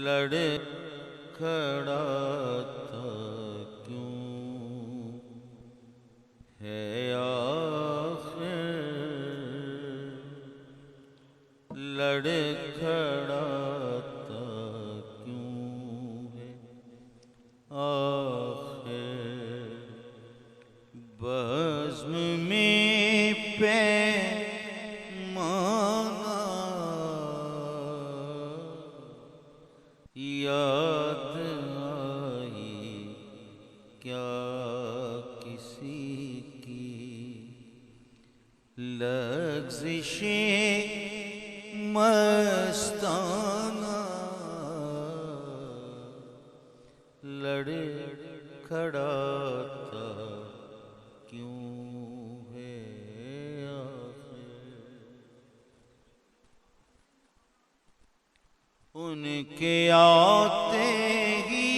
لڑکھڑاتا کیوں ہے آخر، لڑکھڑاتا کیوں ہے آخر، بزم میں پیمانہ یاد آئی کیا کسی کی، لغزشیں مستانہ لڑکھڑاتا کیوں ہے آخر، ان کے آتے ہی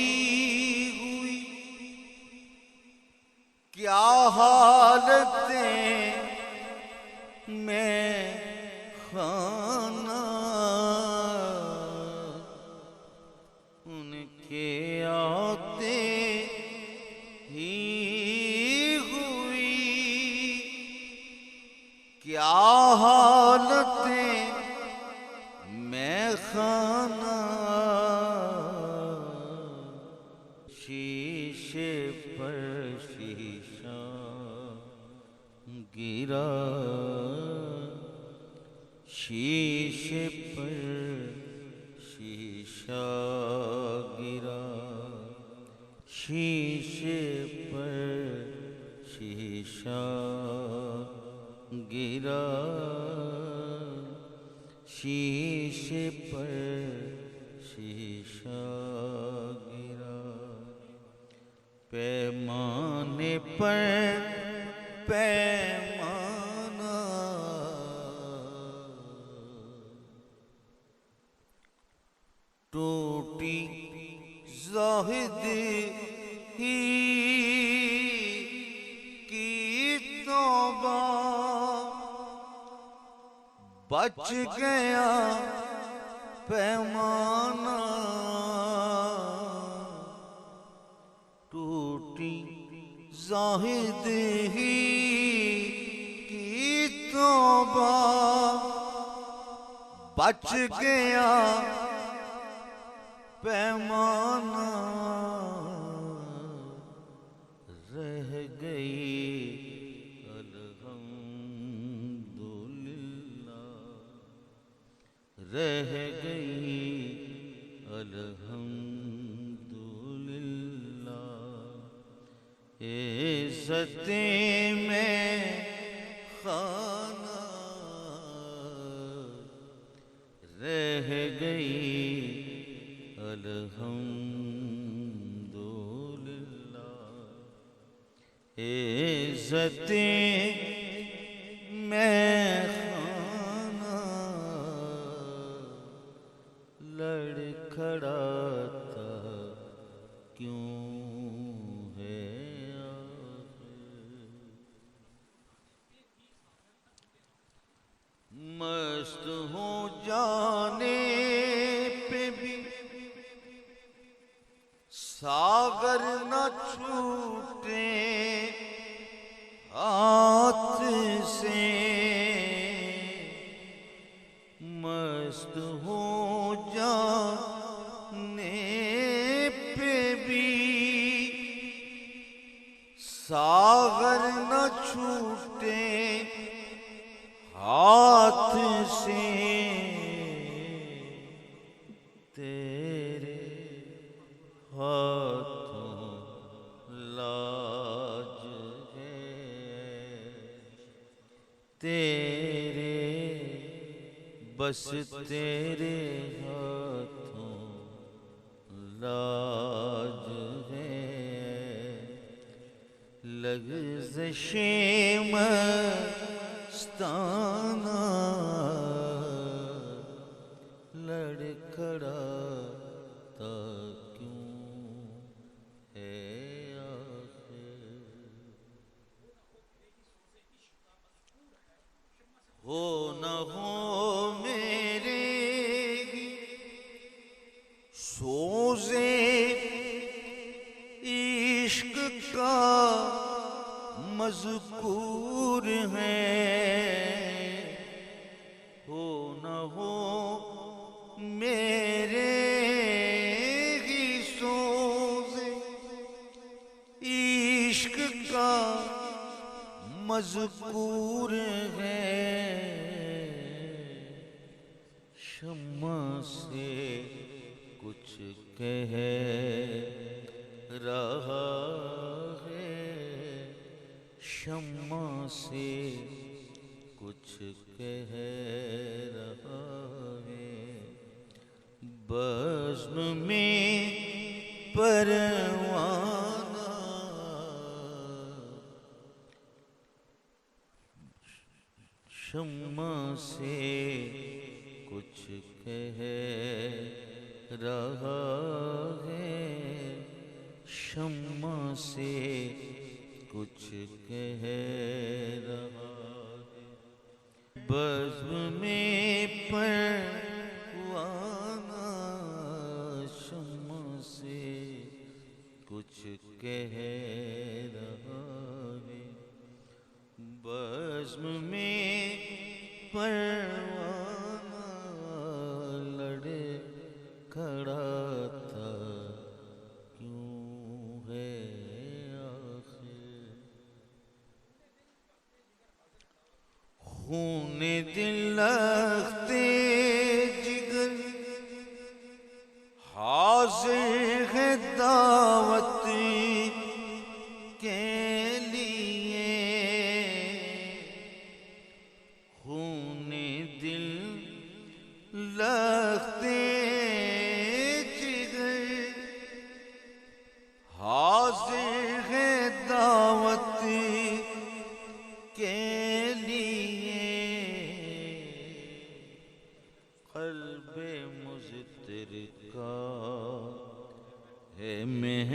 ہوئی کیا حالتیں میں خانہ، ان کے آتے ہی ہوئی کیا حالتیں میں خانہ، شیشے پر شیشہ گرا، شیشے پر شیشہ گرا، شیشے پر شیشہ گرا، شیشے پر شیشہ گرا، پیمانے پر پیمانہ ٹوٹی زاہد ہی کی توبہ، بچ گیا پیمانہ، ٹوٹی زاہد ہی کی توبہ، بچ گیا پیمانہ، رہ گئی الحمدللہ، رہ گئی الحمدللہ، عزتیں میں خانہ رہ گئی الحمدللہ، عزتیں میں خانہ لڑکھڑاتا کیوں ہے آخر، مست ہوں جانے پہ بھی ساغر نہ چھوٹے ہاتھ سے، مست ہوں جانے پہ بھی ساغر نہ چھوٹے ہاتھ سے، تیرے ہاتھوں لاج ہے، تیرے بس تیرے ہاتھوں لاج ہے، لغزشیں مستانہ لڑکھڑاتا کیوں ہے آخر، ہو نہ ہو میرے مذکور ہے شمع سے کچھ کہہ رہا ہے، شمع سے کچھ کہہ رہا ہے، بزم میں پروانہ شمع سے کچھ کہہ رہا ہے، شمع سے کچھ کہہ رہا ہے، بزم میں پروانہ شمع سے کچھ کہہ رہا ہے، بزم میں پروانہ لڑے کھڑا تھا کیوں ہے آخر، خون دل لگتے جگر حاضر ہے دعوت کے لیے، خون دل لگتے جگر حاضر ہے دعوت کے لیے، قلب مضطر کا ہے مہمان،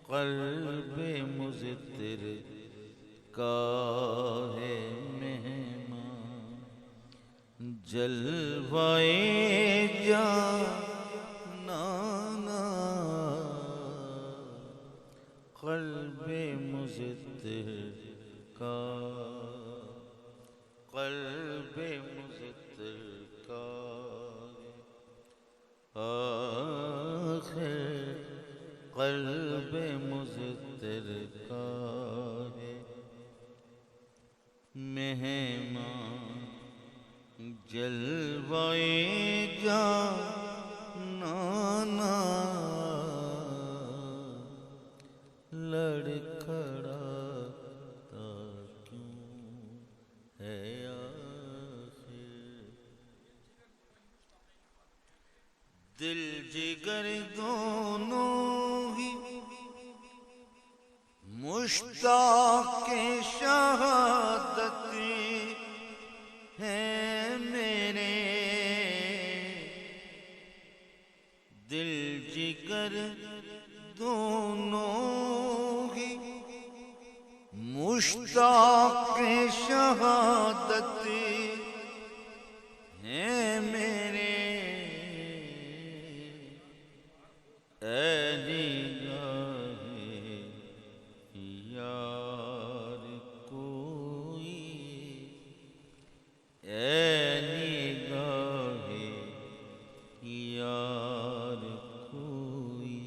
قلب مضطر کا ہے مہمان، جلوائے جانانا قلب مضطر کا، قلب مضطر کا آخر قلب مضطر کا ہے مہمان، جلوائے جانانا لڑکھڑا تا کیوں ہے آخر، دل جگر دونوں ہی مشتاق شہادت ہیں میرے، دل جگر دونوں ہی مشتاق شہادت ہیں میرے، اے نگاہ یار کوئی، اے نگاہ یار کوئی،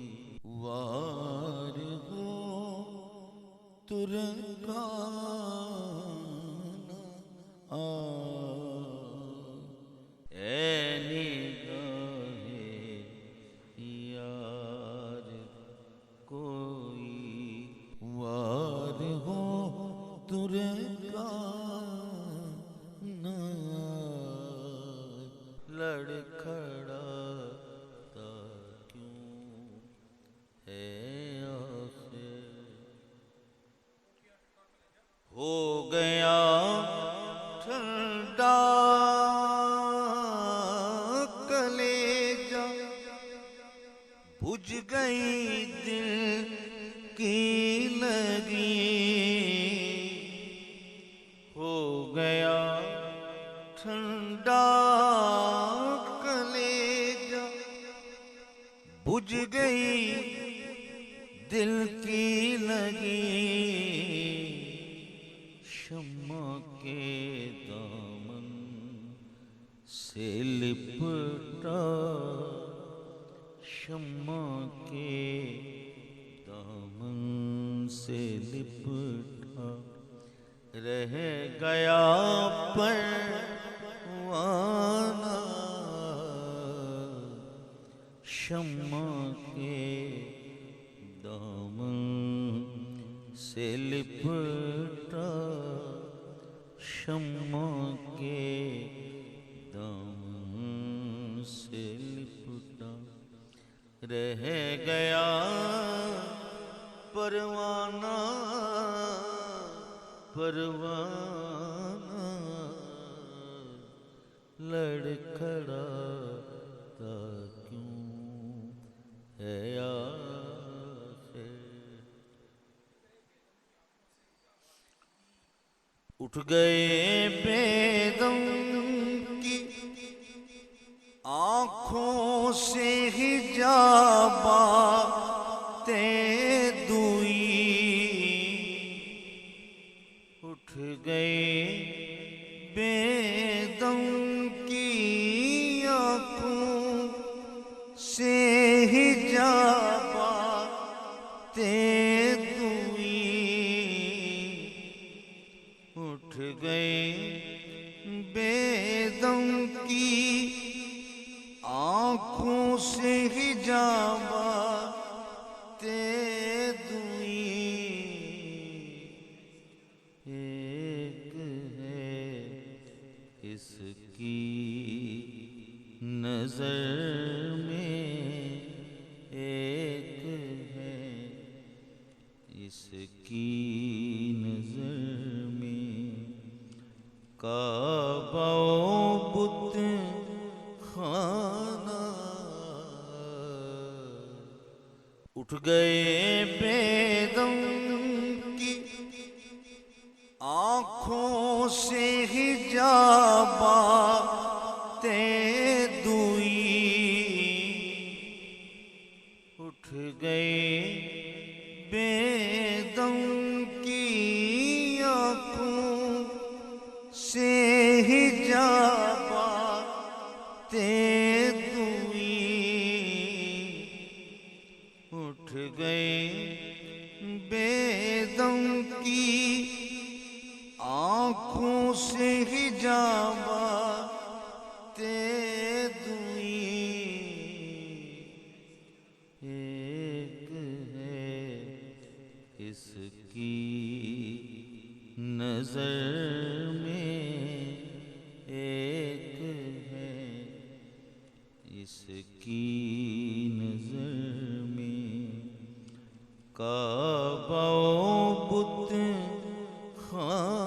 وار ہو ترکانا آ، اے نگاہ یار کوئی، وار ہو ترکانا لڑکھڑاتا کیوں ہے آخر، ہو گیا ٹھنڈا کلیجہ، بجھ گئی دل کی لگی، ہو گیا ٹھنڈا کلیجہ، بجھ گئی دل کی لگی، شمع کے دامن سے لپٹا، شمع کے دامن سے لپٹا رہ گیا پروانہ شمع کے دامن سے لپٹا شمع کے دامن سے لپٹا رہ گیا پروانہ پروانہ لڑکھڑاتا کیوں ہے آخر اٹھ گئے بے دم کی آنکھوں سے حجاباتیں دوئی اٹھ گئے بے دم کی آنکھوں سے حجاباتیں دوئی اٹھ گئے بے دم کی آنکھوں سے حجاباتیں دوئی ایک ہے اس کی نظر میں ایک ہے اس کی نظر میں کعبہ و بت خانہ اٹھ گئے بے دم کی آنکھوں سے حجاباتیں دوئی اٹھ گئے بے دم کی آنکھوں سے حجاباتیں دوئی اٹھ گئے بے دم کی آنکھوں سے حجاباتیں دوئی ایک ہے اس کی نظر میں ایک ہے اس کی نظر میں کعبہ و بت خانہ